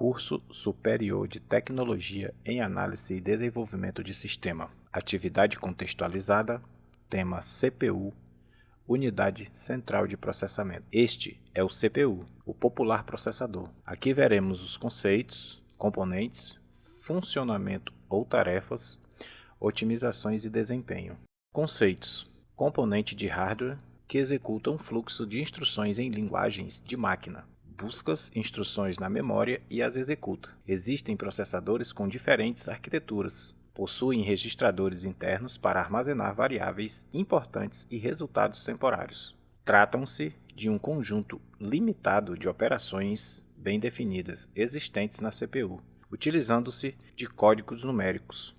Curso Superior de Tecnologia em Análise e Desenvolvimento de Sistema. Atividade contextualizada. Tema CPU. Unidade Central de Processamento. Este é o CPU, o popular processador. Aqui veremos os conceitos, componentes, funcionamento ou tarefas, otimizações e desempenho. Conceitos: componente de hardware que executa um fluxo de instruções em linguagens de máquina. Buscas instruções na memória e as executa. Existem processadores com diferentes arquiteturas. Possuem registradores internos para armazenar variáveis importantes e resultados temporários. Tratam-se de um conjunto limitado de operações bem definidas existentes na CPU, utilizando-se de códigos numéricos.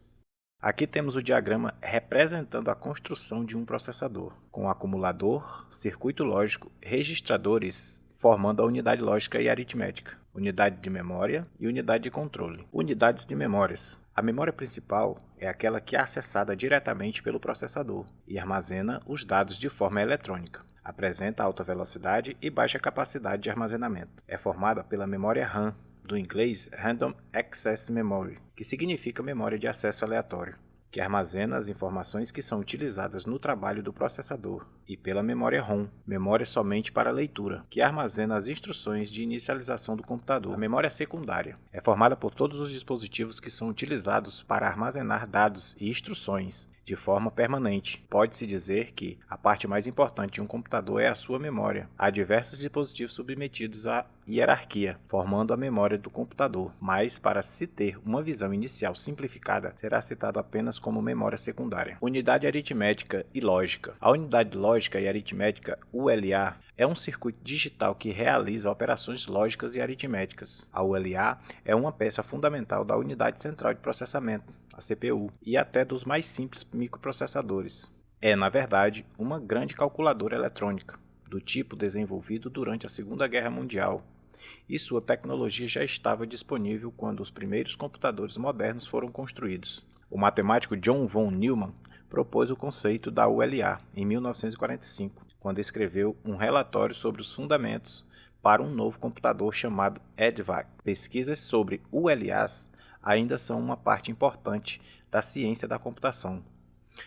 Aqui temos o diagrama representando a construção de um processador, com acumulador, circuito lógico, registradores, formando a unidade lógica e aritmética, unidade de memória e unidade de controle. Unidades de memórias. A memória principal é aquela que é acessada diretamente pelo processador e armazena os dados de forma eletrônica. Apresenta alta velocidade e baixa capacidade de armazenamento. É formada pela memória RAM, do inglês Random Access Memory, que significa memória de acesso aleatório, que armazena as informações que são utilizadas no trabalho do processador, e pela memória ROM, memória somente para leitura, que armazena as instruções de inicialização do computador. A memória secundária é formada por todos os dispositivos que são utilizados para armazenar dados e instruções de forma permanente. Pode-se dizer que a parte mais importante de um computador é a sua memória. Há diversos dispositivos submetidos à hierarquia, formando a memória do computador, mas para se ter uma visão inicial simplificada, será citado apenas como memória secundária. Unidade aritmética e lógica. A unidade lógica e aritmética, ULA, é um circuito digital que realiza operações lógicas e aritméticas. A ULA é uma peça fundamental da unidade central de processamento, a CPU, e até dos mais simples microprocessadores. É, na verdade, uma grande calculadora eletrônica, do tipo desenvolvido durante a Segunda Guerra Mundial, e sua tecnologia já estava disponível quando os primeiros computadores modernos foram construídos. O matemático John von Neumann propôs o conceito da ULA em 1945, quando escreveu um relatório sobre os fundamentos para um novo computador chamado EDVAC. Pesquisas sobre ULAs ainda são uma parte importante da ciência da computação.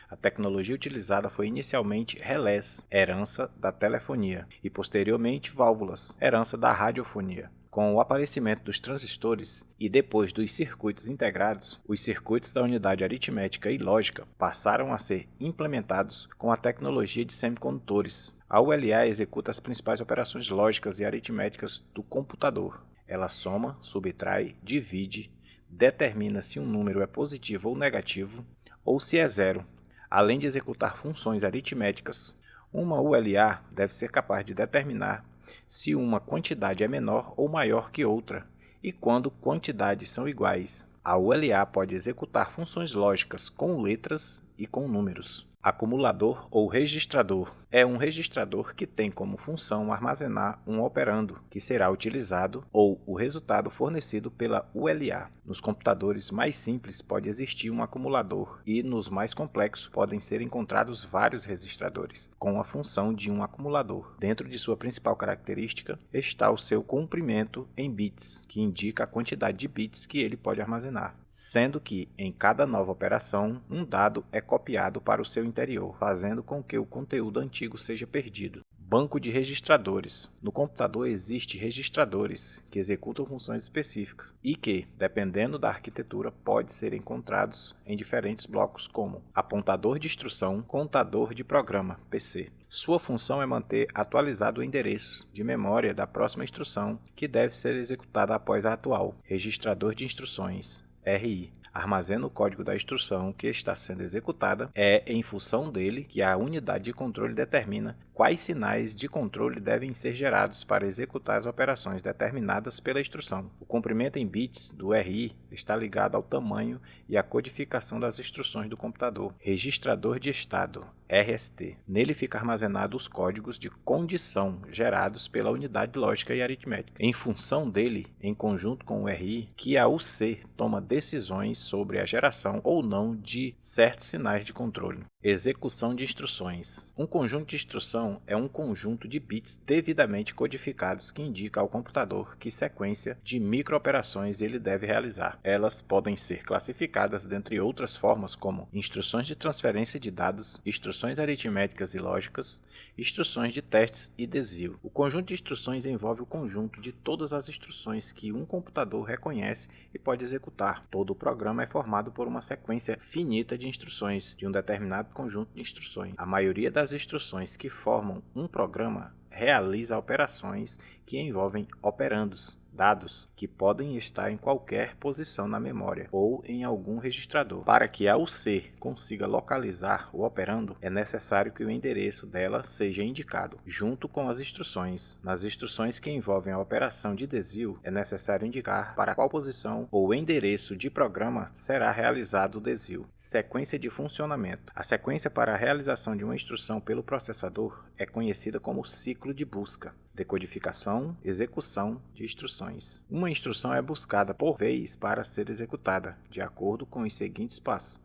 A tecnologia utilizada foi inicialmente relés, herança da telefonia, e posteriormente válvulas, herança da radiofonia. Com o aparecimento dos transistores e depois dos circuitos integrados, os circuitos da unidade aritmética e lógica passaram a ser implementados com a tecnologia de semicondutores. A ULA executa as principais operações lógicas e aritméticas do computador. Ela soma, subtrai, divide, determina se um número é positivo ou negativo, ou se é zero, além de executar funções aritméticas. Uma ULA deve ser capaz de determinar se uma quantidade é menor ou maior que outra, e quando quantidades são iguais. A ULA pode executar funções lógicas com letras e com números. Acumulador ou registrador é um registrador que tem como função armazenar um operando que será utilizado ou o resultado fornecido pela ULA. Nos computadores mais simples pode existir um acumulador e nos mais complexos podem ser encontrados vários registradores com a função de um acumulador. Dentro de sua principal característica está o seu comprimento em bits, que indica a quantidade de bits que ele pode armazenar, sendo que em cada nova operação um dado é copiado para o seu interior, fazendo com que o conteúdo antigo seja perdido. Banco de registradores. No computador existem registradores que executam funções específicas e que, dependendo da arquitetura, podem ser encontrados em diferentes blocos como apontador de instrução, contador de programa, PC. Sua função é manter atualizado o endereço de memória da próxima instrução que deve ser executada após a atual. Registrador de instruções, RI. Armazena o código da instrução que está sendo executada. É em função dele que a unidade de controle determina quais sinais de controle devem ser gerados para executar as operações determinadas pela instrução. O comprimento em bits do RI está ligado ao tamanho e à codificação das instruções do computador. Registrador de estado, RST. Nele fica armazenado os códigos de condição gerados pela unidade lógica e aritmética. Em função dele, em conjunto com o RI, que a UC toma decisões sobre a geração ou não de certos sinais de controle. Execução de instruções. Um conjunto de instrução é um conjunto de bits devidamente codificados que indica ao computador que sequência de microoperações ele deve realizar. Elas podem ser classificadas dentre outras formas como instruções de transferência de dados, instruções aritméticas e lógicas, instruções de testes e desvio. O conjunto de instruções envolve o conjunto de todas as instruções que um computador reconhece e pode executar. Todo o programa é formado por uma sequência finita de instruções de um determinado conjunto de instruções. A maioria das instruções que formam um programa realiza operações que envolvem operandos, dados que podem estar em qualquer posição na memória ou em algum registrador. Para que a UC consiga localizar o operando, é necessário que o endereço dela seja indicado, junto com as instruções. Nas instruções que envolvem a operação de desvio, é necessário indicar para qual posição ou endereço de programa será realizado o desvio. Sequência de funcionamento. A sequência para a realização de uma instrução pelo processador é conhecida como ciclo de busca. Decodificação, execução de instruções. Uma instrução é buscada por vez para ser executada, de acordo com os seguintes passos: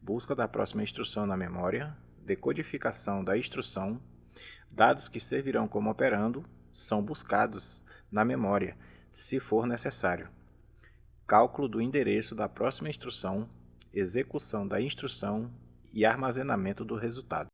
busca da próxima instrução na memória, decodificação da instrução, dados que servirão como operando são buscados na memória, se for necessário, cálculo do endereço da próxima instrução, execução da instrução e armazenamento do resultado.